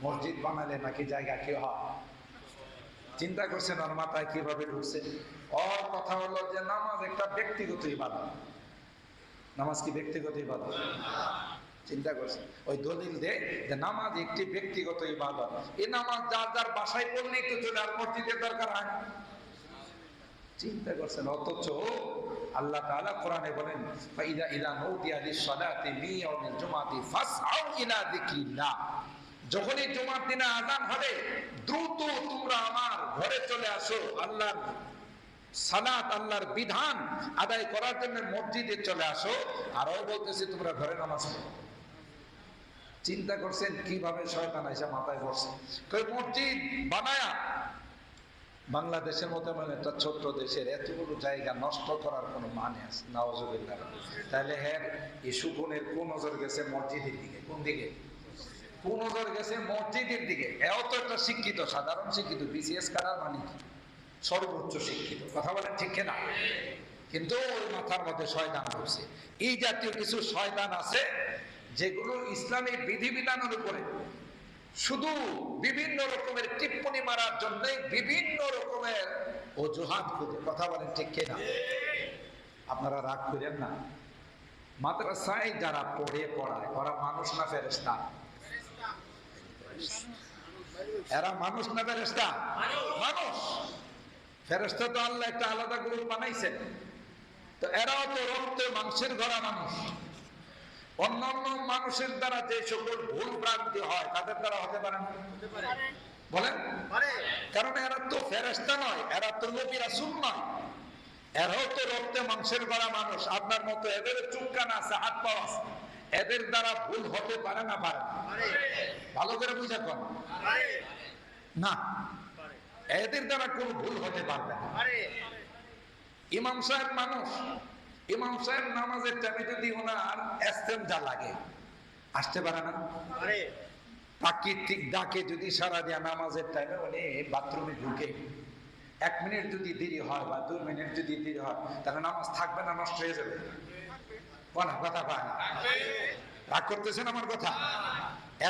S1: মসজিদ বানালে নাকি জায়গা কি হয়? চিন্তা করছেন ওর মাথায় কিভাবে ঢুকছে? ওর কথা হলো যে নামাজ একটা ব্যক্তিগত ইবাদত। নামাজ কি ব্যক্তিগত ইবাদত? চিন্তা করছেন? ওই দলিল দে যে নামাজ একটি ব্যক্তিগত ইবাদত। এই নামাজ যার যার বাসায় পড়লেই তো চলে, আর মসজিদের দরকার হয় না। চিন্তা করছেন? অথচ আল্লাহ তাআলা কোরআনে বলেন, ফাইদা ইযা নুদিয়া লিস-সালাতি মিন ইয়াউমিল জুমআতি ফাসআউ ইলা যিকরিল্লাহ। যখনই জুমার দিনে আযান হবে, দ্রুত তোমরা আমার ঘরে চলে আসো, আল্লাহর সালাত, আল্লাহর বিধান আদায় করার জন্য মসজিদে চলে আসো। আরও বলতেছি তোমরা ঘরে নামাজ পড়ো। চিন্তা করছেন কিভাবে শয়তান এসে মাথায় বসছে? কই মসজিদ বানায়া বাংলাদেশের মতো মানে একটা ছোট্ট দেশের এতগুলো জায়গা নষ্ট করার কোনো মানে আছে? নাউজুবিল্লাহ। তাহলে হ্যাঁ, এই সুকুনের কোন নজর গেছে? মসজিদের দিকে। কোন দিকে? কোন নজর গেছে? মসজিদের দিকে। এও তো একটা শিক্ষিত, সাধারণ শিক্ষিত, বিসিএস কারার মানে কি সর্বোচ্চ শিক্ষিত। কথা বলেন ঠিক কিনা? কিন্তু ওই মাথার মধ্যে শয়তান ঢুকছে। এই জাতীয় কিছু শয়তান আছে যেগুলো ইসলামী বিধিবিধানের উপরে শুধু বিভিন্ন রকমের টিপ্পনি মারার জন্য বিভিন্ন রকমের অজুহাত খুঁজে। কথা বলেন ঠিক কিনা? আপনারা রাগ করেন না। মাদ্রাসায় যারা পড়ায় ওরা মানুষ না ফেরেশতা? এরা মানুষ না ফেরেশতা? মানুষ। ফেরেশতা তো আল্লাহ একটা আলাদা গ্রুপ বানাইছেন, তো এরাও তো রক্তে মাংসের গড়া মানুষ। অন্যান্য মানুষের দ্বারা যে সকল ভুল ভ্রান্তি হয় তাদের দ্বারা হতে পারে না? বলেন? কারণ এরা তো ফেরেশতা নয়, এরা তো নবী রাসূল নয়, এরাও তো রক্তে মাংসের গড়া মানুষ। আপনার মতো এদের চোখ কান আছে, হাত পা আছে, এদের দ্বারা ভুল হতে পারে না? পারে? ভালো করে বুঝা কর না, এদের দ্বারা কোনো ভুল হতে পারবে না। ইমাম সাহেব মানুষ, ইমাম সাহেব নামাজের টাইমে যদি ওনার এস্তেঞ্জা লাগে, আসতে পারে না? প্রাকৃতিক ডাকে যদি সারা দিয়া নামাজের টাইমে উনি বাথরুমে ঢুকে 1 মিনিট যদি দেরি হয় বা 2 মিনিট যদি দেরি হয়, তাহলে নামাজ থাকবে না নষ্ট হয়ে যাবে? কথা পায় না, রাগ করতেছেন আমার কথা?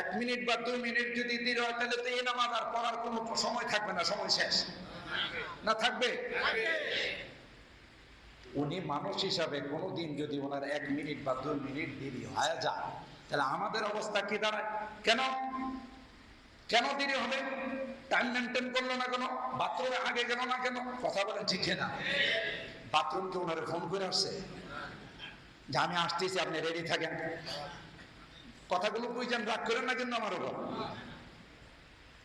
S1: 1 মিনিট বা 2 মিনিট যদি দেরি হয়, তাহলে তো এই নামাজ আর পড়ার কোনো সময় থাকবে না, সময় শেষ না? থাকবে? উনি মানুষ হিসাবে কোনোদিন যদি ওনার 1 মিনিট বা 2 মিনিট দেরি হয়ে যায়, তাহলে আমাদের অবস্থা কি দাঁড়ায়? কেন দেরি হবে? টাইম মেনটেন করলো না কেন? বাথরুমে আগে গেল না কেন? কথা বলেন ঠিক না? বাথরুমকে ওনারে ফোন করে আসছে যে আমি আসতেছি, আপনি রেডি থাকেন। কথাগুলো বুঝছেন? রাগ করেন না কিন্তু আমার উপর।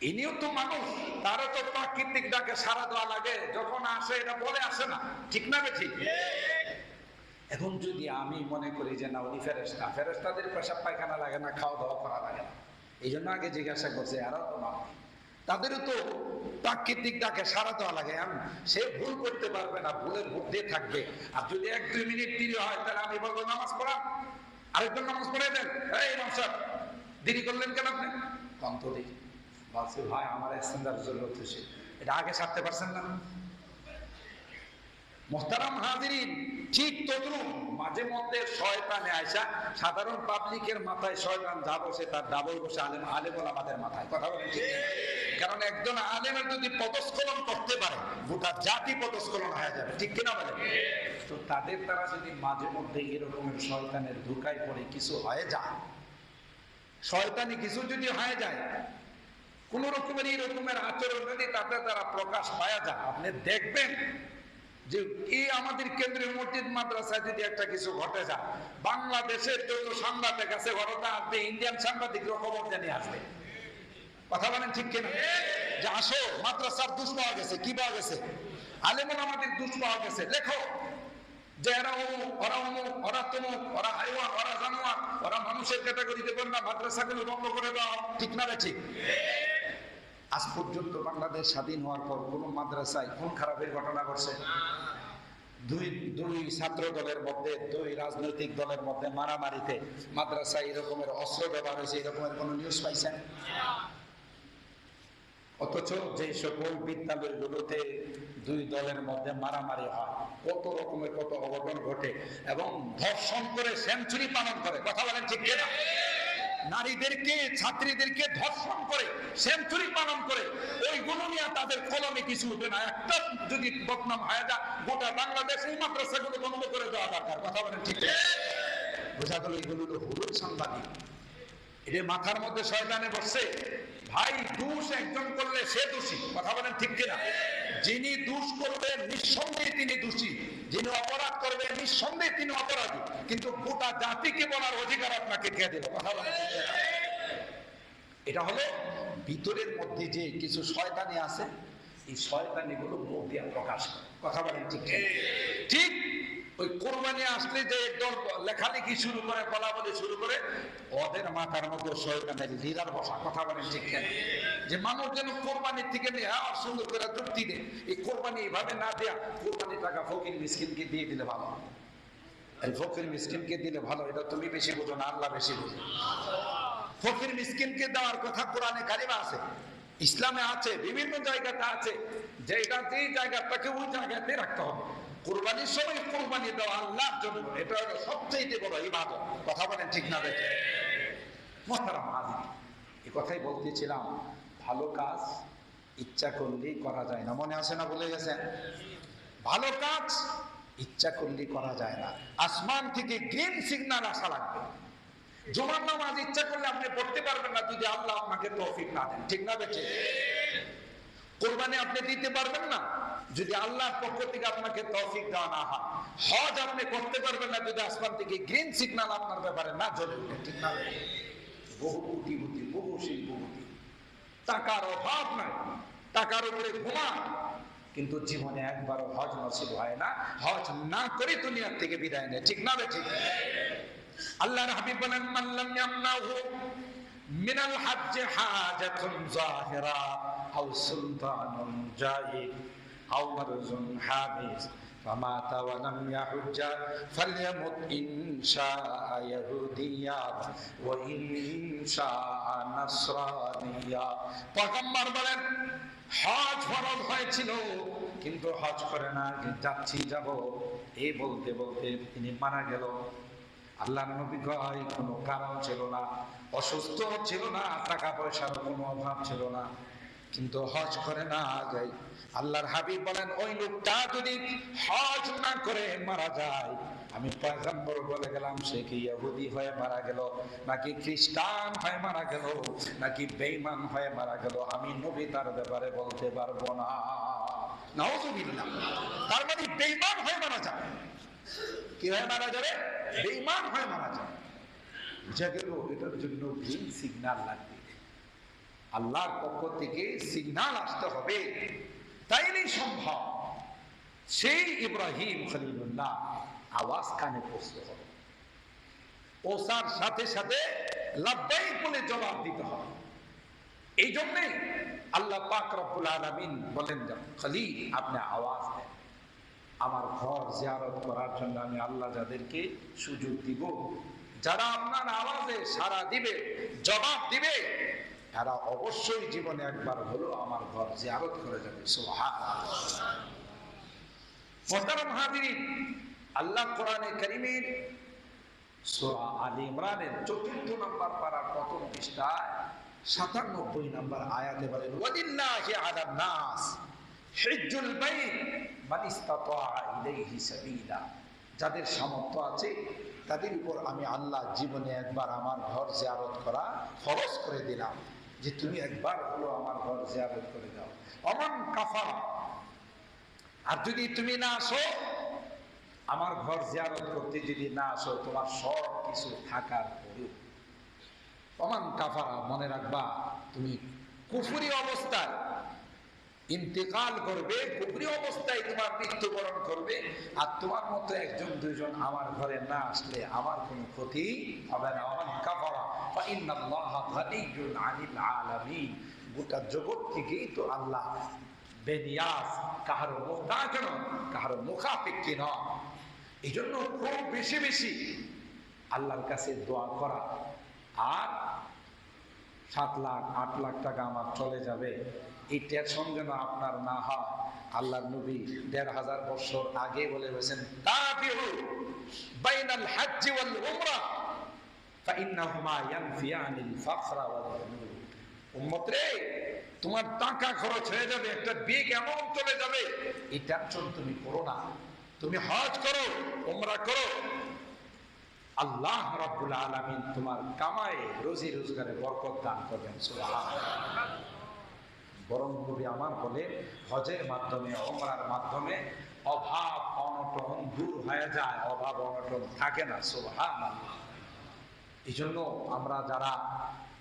S1: ইনিও তো মানুষ, তারও তো প্রাকৃতিক ডাকে সাড়া দেওয়া লাগে। যখন আসে এটা বলে আসে না, ঠিক না ঠিক? এখন যদি আমি মনে করি যে না উনি ফেরেশতাদের পেশাব পায়খানা লাগে না, খাওয়া দাওয়া করা লাগে না, এই জন্য আগে জিজ্ঞাসা করছে, আরো তো মানুষ, তাদেরও তো প্রাকৃতিক ডাকে সাড়া দেওয়া লাগে। সে ভুল করতে পারবে না, ভুলের মধ্যে থাকবে। আর যদি 1-2 মিনিট দেরি হয়, তাহলে আমি বলবো নামাজ পড়ান, আরেকজন নামাজ পড়ে দেন। এই ইমাম সাহেব, দেরি করলেন কেন আপনি? কন্ত দেখি বলছে, ভাই আমার এক্সটেন্ডার জরুরত হয়েছে, এটা আগে সারতে পারছেন না? মোহতারাম হাজিরিন, ঠিক তদ্রুপ মাঝে মধ্যে শয়তানে আয়সা সাধারণ পাবলিকের মাথায় শয়তান যা বসে তার ডাবল বসে আলেম ওলামাদের মাথায়। কথা বলেন ঠিক? কারণ একজন আলেমের যদি পদস্খলন করতে পারে, গোটা জাতি পদস্খলন হয়ে যাবে, ঠিক কিনা বলেন? তো তাদের দ্বারা যদি মাঝে মধ্যে এরকমের শয়তানের ধোঁকায় পড়ে কিছু হয়ে যায়, শয়তানি কিছু যদি হয়ে যায়, কোন রকমের এইরকমের আচরণ যদি তাদের দ্বারা প্রকাশ পাওয়া যায়, আপনি দেখবেন যে এই আমাদের কেন্দ্রীয় মসজিদ মাদ্রাসায় যদি একটা কিছু ঘটে যায়, বাংলাদেশের যত সাংবাদিক আছে ঘটনা আসবে, ইন্ডিয়ান সাংবাদিকরা খবর জানিয়ে আসবে। কথা বলেন ঠিক কিনা? যে আসো মাদ্রাসার দুষ পাওয়া গেছে। কি পাওয়া গেছে? আলেমুল আমাদের দুষ পাওয়া গেছে। লেখো যে এরা অমুক, ওরা অমুক, ওরা তমুক, ওরা হাইওয়ান, ওরা জানোয়ার, ওরা মানুষের ক্যাটাগরিতে দেবেন না, মাদ্রাসাগুলো বন্ধ করে দাও। ঠিক না ঠিক? আজ পর্যন্ত বাংলাদেশ স্বাধীন হওয়ার পর কোন মাদ্রাসায় খুন খারাপের ঘটনা ঘটছে? দুই ছাত্র দলের মধ্যে, দুই রাজনৈতিক দলের মধ্যে মারামারিতে মাদ্রাসায় এরকমের অস্ত্র ব্যবহার হয়েছে, এরকমের কোন নিউজ পাইছেন? অথচ যে সকল বিদ্যালয়গুলোতে দুই দলের মধ্যে মারামারি হয়, কত রকমের কত অঘটন ঘটে এবং ধর্ষণ করে সেঞ্চুরি পালন করে। কথা বলেন ঠিক কিনা? নারীদেরকে, ছাত্রীদেরকে ধর্ষণ করে সেঞ্চুরি পালন করে, ওইগুলো নিয়ে তাদের কলমে কিছু উঠে না। একটা যদি বদনাম হয়ে যায়, গোটা বাংলাদেশ এই মাদ্রাসাগুলো বন্ধ করে দেওয়া দরকার। কথা বলেন ঠিক? বোঝা গেল এগুলো হলো সাংবাদিক। এটা মাথার মধ্যে শয়তানে বসছে। ভাই, দোষ একজন করলে সে দোষী। কথা বলেন ঠিক কিনা? যিনি দোষ করবেন নিঃসন্দেহে তিনি দোষী, যিনি অপরাধ করবেন নিঃসন্দেহে তিনি অপরাধী, কিন্তু গোটা জাতিকে বলার অধিকার আপনাকে কে দিল? কথা বলেন ঠিক কিনা? এটা হলো ভিতরের মধ্যে যে কিছু শয়তানি আছে, এই শয়তানি গুলো মুখ দিয়ে প্রকাশ করে। কথা বলেন ঠিক কিনা? ঠিক ওই কোরবানি আসলে যে একদম লেখালেখি শুরু করে, বলাবলি শুরু করে, ওদের মাথার মধ্যে শয়তানের লিডার বসা। কথা বলেন ঠিক কিনা? যে মানুষ যেন কোরবানির থেকে নিয়ে আর সুন্দর করে তৃপ্তি দেয়। এই কোরবানি এইভাবে না দেয়া, কোরবানি টাকা ফকির মিসকিনকে দিয়ে দিলে ভালো। এই ফকির মিসকিনকে দিলে ভালো, এটা তুমি বেশি বোঝো না, আল্লাহ বেশি বোঝো। ফকির মিসকিনকে দেওয়ার কথা কোরআনে কারিমে আছে, ইসলামে আছে, বিভিন্ন জায়গাতে আছে, যে এটা যেই জায়গাটাকে ওই জায়গাতে রাখতে হবে। কুরবানির সময় কুরবানি দেওয়া আল্লাহর জন্য, এটা হলো সবচেয়ে বড় ইবাদত। কথা বলেন ঠিক না বেঠিক? মুহতারাম হাজির, এই কথাই বলতেছিলাম, ভালো কাজ ইচ্ছা করলেই করা যায় না। মনে আছে না? ভুলে গেছেন? ভালো কাজ ইচ্ছা করলেই করা যায় না, আসমান থেকে গ্রিন সিগন্যাল আসা লাগবে। জুমার নামাজ ইচ্ছা করলে আপনি পড়তে পারবেন না যদি আল্লাহ আপনাকে তৌফিক না দেন। ঠিক না বেঠিক? কোরবানি আপনি দিতে পারবেন না যদি আল্লাহর পক্ষ থেকে আপনাকে তৌফিক দেওয়া না হয়। হজ আপনি করতে পারবেন না যদি আসমান থেকে গ্রিন সিগন্যাল আপনার ব্যাপারে না জ্বলে ওঠে। ঠিক না? বহু কোটিপতি, বহু শিল্পপতি, টাকার অভাব নাই, টাকার উপরে ঘুমা, কিন্তু জীবনে একবারও হজ নসিব হয় না, হজ না করে দুনিয়ার থেকে বিদায় নেয়। ঠিক না বেঠিক? আল্লাহর হাবিব বলেন, মান লাম ইয়ামনাহু মিনাল হজ্জ হাজাতুন যাহিরা আও সুলতানুন জাহিদ আও মারজুন হাবিস ফামাতা ওয়া লাম ইয়াহুজ্জা ফালইয়ামুত ইনশাআ ইয়াহুদিয়া ওয়া ইনশাআ নাসরানিয়া। পয়গম্বর বলেন, হজ ফরজ হয়েছিল কিন্তু হজ করে না, যাচ্ছি যাব এই বলতে বলতে তিনি মারা গেল। আল্লাহর নবী কয় কোনো কারণ ছিল না, অসুস্থ ছিল না, টাকা পয়সার কোনো অভাব ছিল না, কিন্তু হজ করে না যাই। আল্লাহর হাবিব বলেন ওই লোকটা যদি হজ না করে মারা যায়, আমি পয়গম্বর বলে গেলাম সে কি ইহুদি হয়ে মারা গেল, নাকি খ্রিস্টান হয়ে মারা গেল, নাকি বেঈমান হয়ে মারা গেল, আমি নবী তার ব্যাপারে বলতে পারবো না। নাউযুবিল্লাহ। তার মানে বেঈমান হয়ে মারা যাবে। কি হয়ে মারা যাবে? বেঈমান হয়ে মারা যাবে। বুঝা গেল? এটার জন্য গ্রিন সিগন্যাল লাগবে, আল্লাহর পক্ষ থেকে সিগন্যাল আসতে হবে, তাইলেই সম্ভব। সেই ইব্রাহিম খলিলুল্লাহ আওয়াজ কানে পৌঁছতে হবে, পৌঁছার সাথে সাথে লাব্বাইক বলে জবাব দিতে হবে। এই জন্যে আল্লাহ পাক রব্বুল আলামিন বলেন, খলিল আপনি আওয়াজ দেন, আমার ঘর জিয়ারত করার জন্য আমি আল্লাহ যাদেরকে সুযোগ দিব, যারা আপনার আওয়াজে সাড়া দিবে, জবাব দিবে, এরা অবশ্যই জীবনে একবার হলো আমার ঘর জিয়ারত করে যাবে। সুবহানাল্লাহ। মুহতারাম হাজিরিন, আল্লাহ কোরআনে কারীমের সূরা আলে ইমরানের ৪র্থ নম্বর পারার প্রথম পৃষ্ঠায় ৯৭ নম্বর আয়াতে বলেন, ওয়ালিল্লাহি আলান নাস হিজ্জুল বাইত মান ইসতাতা ইলাইহি সাবিলা। যাদের সামর্থ্য আছে তাদের উপর আমি আল্লাহ জীবনে একবার আমার ঘর জিয়ারত করা ফরজ করে দিলাম, যে তুমি একবার হলো আমার ঘর জিয়ারত করে দাও। অমান কাফার, আর যদি তুমি না আসো, আমার ঘর জিয়ারত করতে যদি না আসো, তোমার সব কিছু থাকার পরেও, অমান কাফারা মনে রাখবা, তুমি কুফরি অবস্থায় ইন্তেকাল করবে, কুফরি অবস্থায় তোমার মৃত্যুবরণ করবে, আর তোমার মতো একজন দুইজন আমার ঘরে না আসলে আমার কোনো ক্ষতি হবে না। অমান কাফারা ফা ইন্নাল্লাহা গানিয়্যুন আনিল আলামিন। গোটা জগৎ থেকেই তো আল্লাহ বেনিয়াজ, কাহারও মুহতাজ নন, কাহারও মুখাপেক্ষী নন। এই জন্য খুব বেশি বেশি আল্লাহর কাছে দোয়া করা। আর 7 লাখ 8 লাখ টাকা আমার চলে যাবে, এই টেনশন যেন আপনার না হয়। আল্লাহর নবী ১৫০০ বছর আগে বলে গেছেন, তাবিউ বাইনাল হজ্জ ওয়াল উমরা ফাইন্নাহুমা ইয়ানফিয়ানিল ফাকরা ওয়াল যুনুব। উম্মত রে, তোমার টাকা খরচ হয়ে যাবে, একটা বিয়ে কেমন চলে যাবে, এই টেনশন তুমি করো না। তুমি হজ করো, উমরা করো, আল্লাহ রাব্বুল আলামিন তোমার কামায়ে রুজি রোজগারে বরকত দান করবেন। সুবহানাল্লাহ। বরং নবী আমার বলে, হজের মাধ্যমে, উমরার মাধ্যমে অভাব অনটন দূর হয়ে যায়, অভাব অনটন থাকে না। সুবহানাল্লাহ। এই জন্য আমরা যারা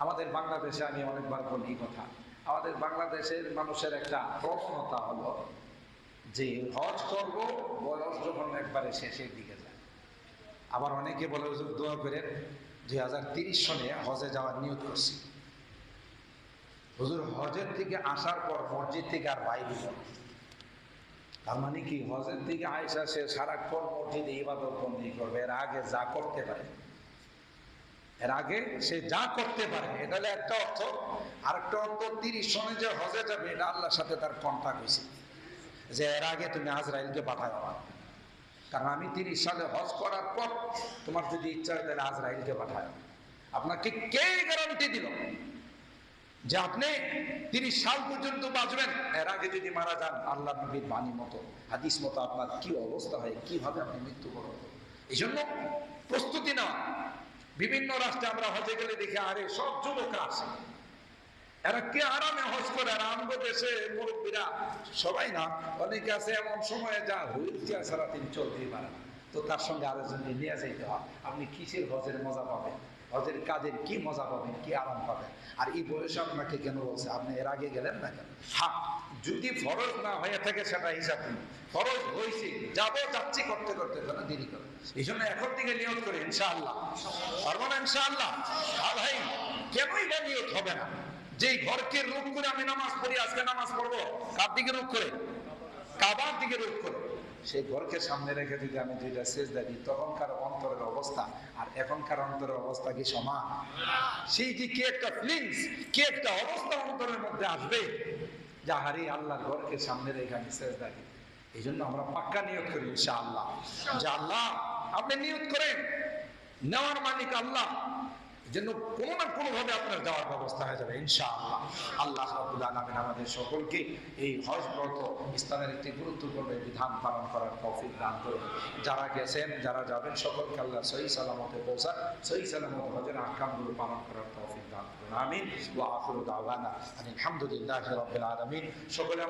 S1: আমাদের বাংলাদেশে, আমি অনেকবার বলি এই কথা, আমাদের বাংলাদেশের মানুষের একটা প্রবণতা হলো যে হজ করব বয়স যখন একবারে শেষের দিকে যায়। আবার অনেকে বলে হুজুর দোয়া করেন 2030 সনে হজে যাওয়ার নিয়ত করছি। হুজুর হজের থেকে আসার পর মসজিদ থেকে আর বাইরে যাবে, তার মানে কি হজের থেকে আয়সা সে সারাক্ষণ মসজিদে ইবাদত বন্দি করবে, এর আগে যা করতে পারে, এর আগে সে যা করতে পারে, এটা হলো একটা অর্থ। আরেকটা অর্থ 30 সনে যে হজে যাবে, এটা আল্লাহর সাথে তার কন্ট্রাক্ট হয়েছে যে এর আগে তুমি আজরাইলকে পাঠায় না, কারণ আমি 30 সালে হজ করার পর তোমার যদি ইচ্ছা হয় তাহলে আজরাইলকে পাঠায়। আপনাকে কে গ্যারান্টি দিল যে আপনি 30 সাল পর্যন্ত বাঁচবেন? এর আগে যদি মারা যান, আল্লাহ নবীর বাণী মতো, হাদিস মতো আপনার কি অবস্থা হয়, কিভাবে আপনি মৃত্যুবরণ করবেন। এই জন্য প্রস্তুতি নেওয়া। বিভিন্ন রাষ্ট্রে আমরা হজে গেলে দেখি, আরে সব যুবকরা আসে, এরা কে আরামে হজ করে, আর আমগো দেশে মুরব্বীরা সবাই না, অনেকে আছে এমন সময়ে যা হুইল চেয়ার ছাড়া তিনি চলতেই পারেন, তো তার সঙ্গে আরেকজনকে নিয়ে যেতে হয়। আপনি কিসের হজের মজা পাবেন, হজের কাজের কি মজা পাবেন, কি আরাম পাবেন? আর এই বয়সে আপনাকে কেন বলছে, আপনি এর আগে গেলেন না কেন? হ্যাঁ, যদি ফরজ না হয়ে থাকে সেটা হিসাব নেই, ফরজ হয়েছে, যাবো যাচ্ছি করতে করতে যেন দেরি করে। এই জন্য এখন থেকে নিয়ত করে ইনশাআল্লাহ পারবো না, ইনশাআল্লাহ। আর ভাই কেনই বা নিয়ত হবে না? যেই ঘরকে রূপ করে আমি নামাজ পড়ি, আজকে নামাজ পড়বো কার দিকে রূপ করে? কাবার দিকে রূপ করে। সেই ঘরকে সামনে রেখে যদি আমি দুইটা সেজদা দিই, তখনকার অন্তরের অবস্থা আর এখনকার অন্তরের অবস্থা কি সমান? সেই যে কি একটা ফিলিংস, কি একটা অবস্থা অন্তরের মধ্যে আসবে, যাহারি আল্লাহর ঘরকে সামনে রেখে আমি সেজদা দিই। এই জন্য আমরা পাক্কা নিয়ত করি ইনশাআল্লাহ যে আল্লাহ আপনি নিয়ত করেন, নেওয়ার মালিক আল্লাহ, যেন কোনো না কোনো ভাবে আপনার দেওয়ার ব্যবস্থা হয়ে যাবে ইনশাআল্লাহ। আল্লাহ রাব্বুল আলামিন আমাদের সকলকে এই হজ ব্রত ইসলামের একটি গুরুত্বপূর্ণ বিধান পালন করার তৌফিক দান করুন। যারা গেছেন, যারা যাবেন, সকলকে আল্লাহ সহি সালামতে পৌঁছা, সহি সালামতে হজের আহকামগুলো পালন করার তৌফিক দান করুন। আমিন। ওয়া আখিরু দাওয়ানা আলহামদুলিল্লাহি রাব্বিল আলামিন। সকলে